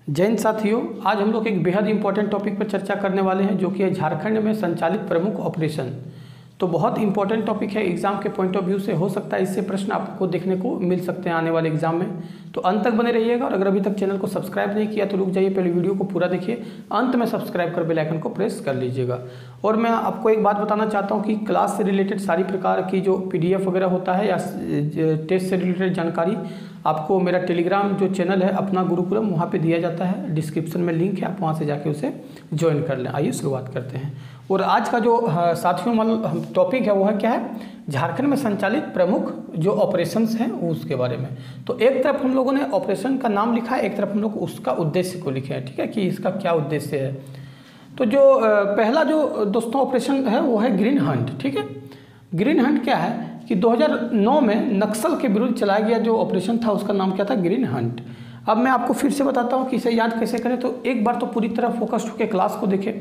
जय हिंद साथियों, आज हम लोग एक बेहद इंपॉर्टेंट टॉपिक पर चर्चा करने वाले हैं जो कि है झारखंड में संचालित प्रमुख ऑपरेशन। तो बहुत इंपॉर्टेंट टॉपिक है, एग्जाम के पॉइंट ऑफ व्यू से हो सकता है इससे प्रश्न आपको देखने को मिल सकते हैं आने वाले एग्जाम में। तो अंत तक बने रहिएगा और अगर अभी तक चैनल को सब्सक्राइब नहीं किया तो रुक जाइए, पहले वीडियो को पूरा देखिए, अंत में सब्सक्राइब कर बेल आइकन को प्रेस कर लीजिएगा। और मैं आपको एक बात बताना चाहता हूँ कि क्लास से रिलेटेड सारी प्रकार की जो PDF वगैरह होता है या टेस्ट से रिलेटेड जानकारी आपको मेरा टेलीग्राम जो चैनल है अपना गुरुकुलम, वहाँ पे दिया जाता है। डिस्क्रिप्शन में लिंक है, आप वहाँ से जाके उसे ज्वाइन कर लें। आइए शुरुआत करते हैं। और आज का जो साथियों टॉपिक है वो है क्या है, झारखंड में संचालित प्रमुख जो ऑपरेशंस हैं उसके बारे में। तो एक तरफ हम लोगों ने ऑपरेशन का नाम लिखा है, एक तरफ हम लोग उसका उद्देश्य को लिखे हैं, ठीक है, कि इसका क्या उद्देश्य है। तो जो पहला जो दोस्तों ऑपरेशन है वो है ग्रीन हंट, ठीक है। ग्रीन हंट क्या है कि 2009 में नक्सल के विरुद्ध चलाया गया जो ऑपरेशन था उसका नाम क्या था, ग्रीन हंट। अब मैं आपको फिर से बताता हूँ कि इसे याद कैसे करें। तो एक बार तो पूरी तरह फोकस्ड होकर क्लास को देखें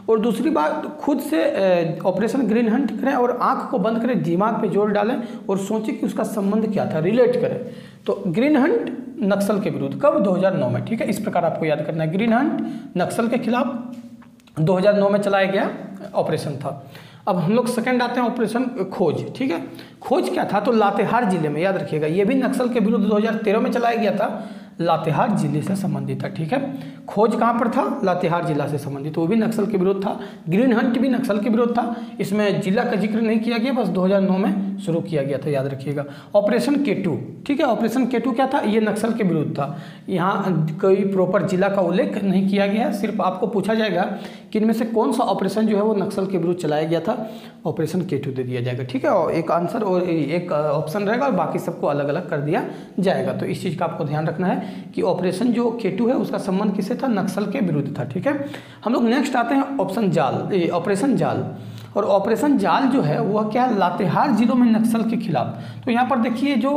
और दूसरी बार खुद से ऑपरेशन ग्रीन हंट करें और आंख को बंद करें, दिमाग पे जोर डालें और सोचें कि उसका संबंध क्या था, रिलेट करें। तो ग्रीन हंट नक्सल के विरुद्ध कब, 2009 में, ठीक है। इस प्रकार आपको याद करना है, ग्रीन हंट नक्सल के खिलाफ 2009 में चलाया गया ऑपरेशन था। अब हम लोग सेकंड आते हैं, ऑपरेशन खोज, ठीक है। खोज क्या था, तो लातेहार जिले में, याद रखिएगा, ये भी नक्सल के विरुद्ध 2013 में चलाया गया था, लातेहार जिले से संबंधित था, ठीक है। खोज कहाँ पर था, लातेहार जिला से संबंधित, तो वो भी नक्सल के विरुद्ध था। ग्रीन हंट भी नक्सल के विरुद्ध था, इसमें जिला का जिक्र नहीं किया गया, बस 2009 में शुरू किया गया था, याद रखिएगा। ऑपरेशन K2, ठीक है, ऑपरेशन K2 क्या था, ये नक्सल के विरुद्ध था। यहाँ कोई प्रॉपर जिला का उल्लेख नहीं किया गया है, सिर्फ आपको पूछा जाएगा कि इनमें से कौन सा ऑपरेशन जो है वो नक्सल के विरुद्ध चलाया गया था, ऑपरेशन K2 दे दिया जाएगा, ठीक है। और एक आंसर और एक ऑप्शन रहेगा और बाकी सबको अलग अलग कर दिया जाएगा। तो इस चीज़ का आपको ध्यान रखना है कि ऑपरेशन जो K2 है उसका संबंध किससे था, नक्सल के विरुद्ध था, ठीक है। हम लोग नेक्स्ट आते हैं ऑप्शन जाल, ऑपरेशन जाल। और ऑपरेशन जाल जो है वह क्या है, लातेहार जिलों में नक्सल के खिलाफ। तो यहाँ पर देखिए जो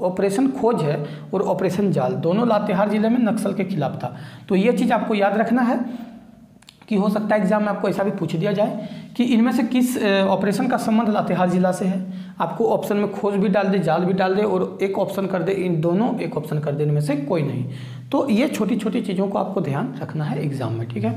ऑपरेशन खोज है और ऑपरेशन जाल दोनों लातेहार जिले में नक्सल के खिलाफ था। तो ये चीज़ आपको याद रखना है कि हो सकता है एग्जाम में आपको ऐसा भी पूछ दिया जाए कि इनमें से किस ऑपरेशन का संबंध लातेहार जिला से है। आपको ऑप्शन में खोज भी डाल दे, जाल भी डाल दे और एक ऑप्शन कर दे, इन दोनों एक ऑप्शन कर दे, इनमें से कोई नहीं। तो ये छोटी छोटी चीज़ों को आपको ध्यान रखना है एग्जाम में, ठीक है।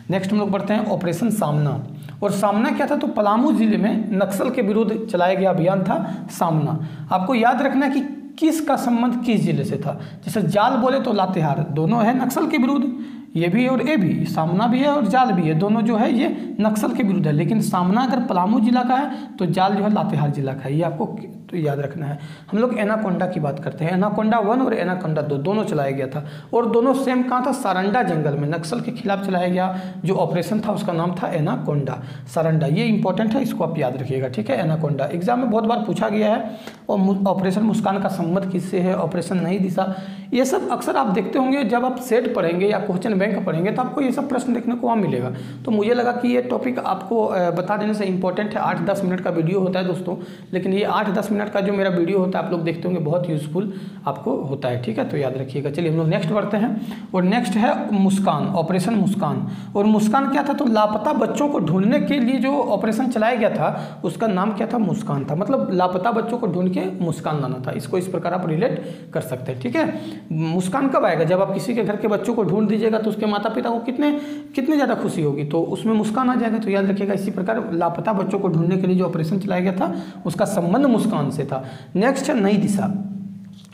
नेक्स्ट हम लोग बढ़ते हैं ऑपरेशन सामना। और सामना क्या था, तो पलामू जिले में नक्सल के विरुद्ध चलाया गया अभियान था सामना। आपको याद रखना है कि किसका संबंध किस जिले से था। जैसे जाल बोले तो लातेहार, दोनों है नक्सल के विरुद्ध, ये भी और ये भी, सामना भी है और जाल भी है, दोनों जो है ये नक्सल के विरुद्ध है। लेकिन सामना अगर पलामू जिला का है तो जाल जो है लातेहार जिला का है, ये आपको तो याद रखना है। हम लोग एनाकोंडा की बात करते हैं, एनाकोंडा 1 और एनाकोंडा 2 दोनों चलाया गया था और दोनों सेम कहाँ था, सारंडा जंगल में नक्सल के खिलाफ चलाया गया जो ऑपरेशन था उसका नाम था एनाकोंडा, सारंडा। ये इंपॉर्टेंट है, इसको आप याद रखिएगा, ठीक है। एनाकोंडा एग्जाम में बहुत बार पूछा गया है। और ऑपरेशन मुस्कान का संबंध किससे है, ऑपरेशन नई दिशा, ये सब अक्सर आप देखते होंगे जब आप सेट पढ़ेंगे या क्वेश्चन बैंक पढ़ेंगे तो आपको ये सब प्रश्न देखने को वहाँ मिलेगा। तो मुझे लगा कि ये टॉपिक आपको बता देने से इंपॉर्टेंट है। 8-10 मिनट का वीडियो होता है दोस्तों, लेकिन ये 8-10 मिनट का जो मेरा वीडियो होता है आप लोग देखते होंगे, बहुत यूजफुल आपको होता है, ठीक है। तो याद रखिएगा। चलिए हम लोग नेक्स्ट बढ़ते हैं और नेक्स्ट है मुस्कान, ऑपरेशन मुस्कान। और मुस्कान क्या था, तो लापता बच्चों को ढूंढने के लिए जो ऑपरेशन चलाया गया था उसका नाम क्या था, मुस्कान था। मतलब लापता बच्चों को ढूंढ के मुस्कान लाना था, इसको इस प्रकार आप रिलेट कर सकते हैं, ठीक है। मुस्कान कब आएगा, जब आप किसी के घर के बच्चों को ढूंढ दीजिएगा तो उसके माता पिता को कितने ज़्यादा खुशी होगी, तो उसमें मुस्कान आ जाएगा। तो याद रखिएगा, इसी प्रकार लापता बच्चों को ढूंढने के लिए जो ऑपरेशन चलाया गया था उसका संबंध मुस्कान से था। नेक्स्ट है नई दिशा।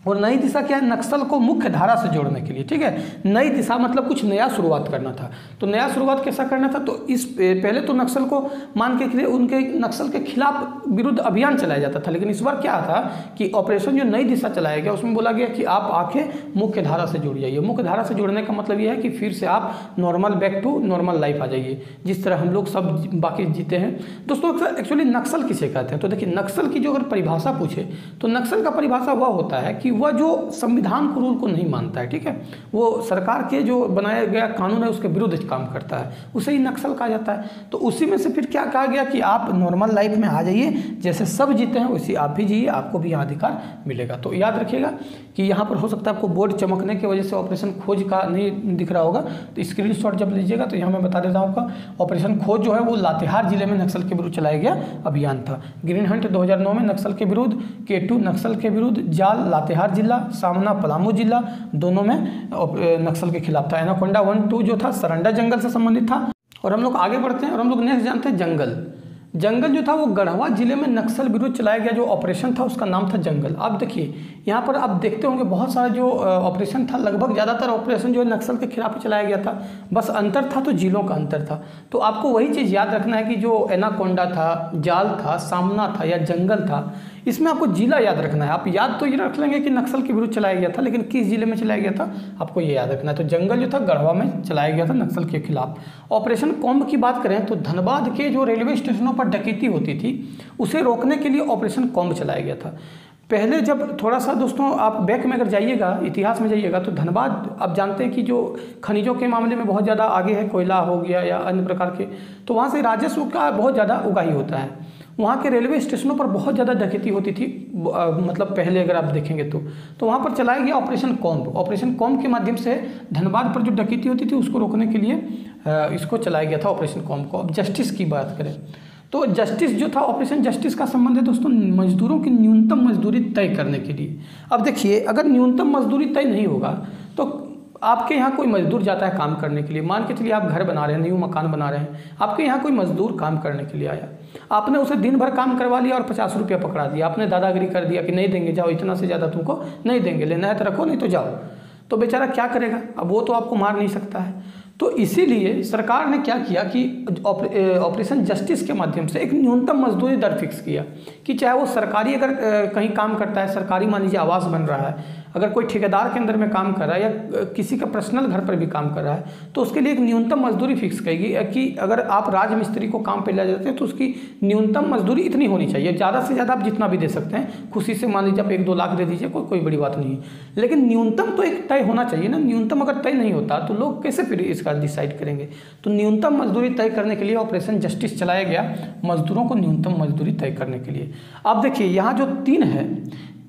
और नई दिशा क्या है, नक्सल को मुख्य धारा से जोड़ने के लिए, ठीक है। नई दिशा मतलब कुछ नया शुरुआत करना था। तो नया शुरुआत कैसा करना था, तो इस पहले तो नक्सल को मान के उनके नक्सल के खिलाफ विरुद्ध अभियान चलाया जाता था, लेकिन इस बार क्या था कि ऑपरेशन जो नई दिशा चलाया गया उसमें बोला गया कि आप आंखें मुख्य धारा से जुड़ जाइए। मुख्य धारा से जुड़ने का मतलब यह है कि फिर से आप normal back to normal life आ जाइए, जिस तरह हम लोग सब बाकी जीते हैं दोस्तों। एक्चुअली नक्सल किसे कहते हैं, तो देखिए नक्सल की जो अगर परिभाषा पूछे तो नक्सल का परिभाषा वह होता है कि वह जो संविधान को रूल को नहीं मानता है, ठीक है, वो सरकार के जो बनाया गया कानून है उसके विरुद्ध काम करता है, उसे ही नक्सल कहा जाता है। तो उसी में से फिर क्या कहा गया कि आप नॉर्मल लाइफ में आ जाइए, जैसे सब जीते हैं वैसे आप भी जिए, आपको भी यहाँ अधिकार मिलेगा। तो याद रखिएगा कि यहाँ पर हो सकता है आपको बोर्ड चमकने की वजह से ऑपरेशन खोज का नहीं दिख रहा होगा, तो स्क्रीनशॉट जब लीजिएगा तो यहाँ मैं बता देता हूँ आपका ऑपरेशन खोज जो है वो लातेहार जिले में नक्सल के विरुद्ध चलाया गया अभियान था। ग्रीन हंट 2009 में नक्सल के विरुद्ध, K2 नक्सल के विरुद्ध, जाल लातेहार कटिहार जिला, सामना पलामू जिला, दोनों में नक्सल के खिलाफ था। एनाकोंडा 1, 2 जो था सरंडा जंगल से संबंधित था। और हम लोग आगे बढ़ते हैं और हम लोग नेक्स्ट जानते हैं जंगल। जंगल जो था वो गढ़वा जिले में नक्सल विरुद्ध चलाया गया जो ऑपरेशन था उसका नाम था जंगल। अब देखिए यहाँ पर आप देखते होंगे बहुत सारा जो ऑपरेशन था, लगभग ज़्यादातर ऑपरेशन जो है नक्सल के खिलाफ चलाया गया था, बस अंतर था तो जिलों का अंतर था। तो आपको वही चीज़ याद रखना है कि जो एनाकोंडा था, जाल था, सामना था या जंगल था, इसमें आपको जिला याद रखना है। आप याद तो ये रख लेंगे कि नक्सल के विरुद्ध चलाया गया था, लेकिन किस जिले में चलाया गया था आपको ये याद रखना है। तो जंगल जो था गढ़वा में चलाया गया था नक्सल के खिलाफ। ऑपरेशन कॉम्ब की बात करें तो धनबाद के जो रेलवे स्टेशनों पर डकैती होती थी उसे रोकने के लिए ऑपरेशन कॉम्ब चलाया गया था। पहले जब थोड़ा सा दोस्तों आप बैक में अगर जाइएगा, इतिहास में जाइएगा, तो धनबाद आप जानते हैं कि जो खनिजों के मामले में बहुत ज़्यादा आगे है, कोयला हो गया या अन्य प्रकार के, तो वहाँ से राजस्व का बहुत ज़्यादा उगाही होता है। वहाँ के रेलवे स्टेशनों पर बहुत ज़्यादा डकैती होती थी, मतलब पहले अगर आप देखेंगे तो वहाँ पर चलाया गया ऑपरेशन कॉम्ब। ऑपरेशन कॉम्ब के माध्यम से धनबाद पर जो डकैती होती थी उसको रोकने के लिए इसको चलाया गया था ऑपरेशन कॉम्ब को। अब जस्टिस की बात करें तो जस्टिस जो था, ऑपरेशन जस्टिस का संबंध है दोस्तों मजदूरों की न्यूनतम मजदूरी तय करने के लिए। अब देखिए अगर न्यूनतम मजदूरी तय नहीं होगा तो आपके यहाँ कोई मजदूर जाता है काम करने के लिए, मान के चलिए आप घर बना रहे हैं, न्यू मकान बना रहे हैं, आपके यहाँ कोई मजदूर काम करने के लिए आया, आपने उसे दिन भर काम करवा लिया और 50 रुपया पकड़ा दिया, आपने दादागिरी कर दिया कि नहीं देंगे, जाओ, इतना से ज़्यादा तुमको नहीं देंगे, लेना है तो रखो नहीं तो जाओ। तो बेचारा क्या करेगा, अब वो तो आपको मार नहीं सकता है। तो इसीलिए सरकार ने क्या किया कि ऑपरेशन जस्टिस के माध्यम से एक न्यूनतम मजदूरी दर फिक्स किया कि चाहे वो सरकारी अगर कहीं काम करता है, सरकारी मान लीजिए आवास बन रहा है, अगर कोई ठेकेदार के अंदर में काम कर रहा है या किसी का पर्सनल घर पर भी काम कर रहा है, तो उसके लिए एक न्यूनतम मजदूरी फिक्स करेगी कि अगर आप राजमिस्त्री को काम पे ले जाते हैं तो उसकी न्यूनतम मजदूरी इतनी होनी चाहिए। ज़्यादा से ज़्यादा आप जितना भी दे सकते हैं, खुशी से मान लीजिए आप 1-2 लाख दे दीजिए, कोई बड़ी बात नहीं है, लेकिन न्यूनतम तो एक तय होना चाहिए ना। न्यूनतम अगर तय नहीं होता तो लोग कैसे फिर इसका डिसाइड करेंगे। तो न्यूनतम मजदूरी तय करने के लिए ऑपरेशन जस्टिस चलाया गया, मजदूरों को न्यूनतम मजदूरी तय करने के लिए। अब देखिए यहाँ जो 3 है,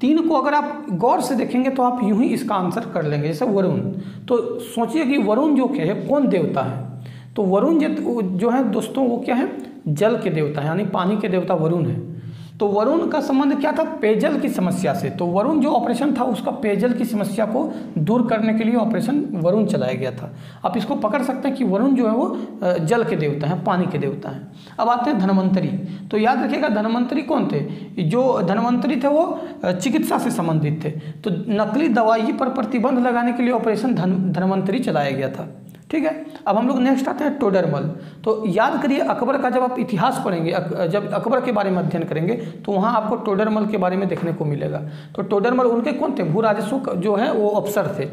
3 को अगर आप गौर से देखेंगे तो आप यूं ही इसका आंसर कर लेंगे। जैसे वरुण, तो सोचिए कि वरुण जो क्या है, कौन देवता है, तो वरुण जो है दोस्तों वो क्या है, जल के देवता है, यानी पानी के देवता वरुण है। तो वरुण का संबंध क्या था, पेयजल की समस्या से। तो वरुण जो ऑपरेशन था उसका पेयजल की समस्या को दूर करने के लिए ऑपरेशन वरुण चलाया गया था। आप इसको पकड़ सकते हैं कि वरुण जो है वो जल के देवता हैं, पानी के देवता हैं। अब आते हैं धनवंतरी। तो याद रखिएगा धनवंतरी कौन थे, जो धनवंतरी थे वो चिकित्सा से संबंधित थे। तो नकली दवाई पर प्रतिबंध लगाने के लिए ऑपरेशन धनवंतरी चलाया गया था। ठीक है, अब हम लोग नेक्स्ट आते हैं टोडरमल। तो याद करिए अकबर का जब आप इतिहास पढ़ेंगे, जब अकबर के बारे में अध्ययन करेंगे तो वहाँ आपको टोडरमल के बारे में देखने को मिलेगा। तो टोडरमल उनके कौन थे, भू राजस्व जो है वो अफसर थे,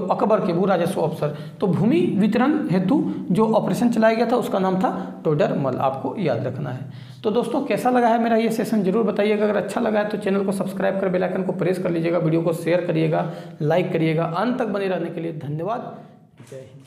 अकबर के भू राजस्व अफसर। तो भूमि वितरण हेतु जो ऑपरेशन चलाया गया था उसका नाम था टोडरमल, आपको याद रखना है। तो दोस्तों कैसा लगा है मेरा ये सेशन जरूर बताइएगा। अगर अच्छा लगा है तो चैनल को सब्सक्राइब कर बेल आइकन को प्रेस कर लीजिएगा, वीडियो को शेयर करिएगा, लाइक करिएगा। अंत तक बने रहने के लिए धन्यवाद। जय हिंद।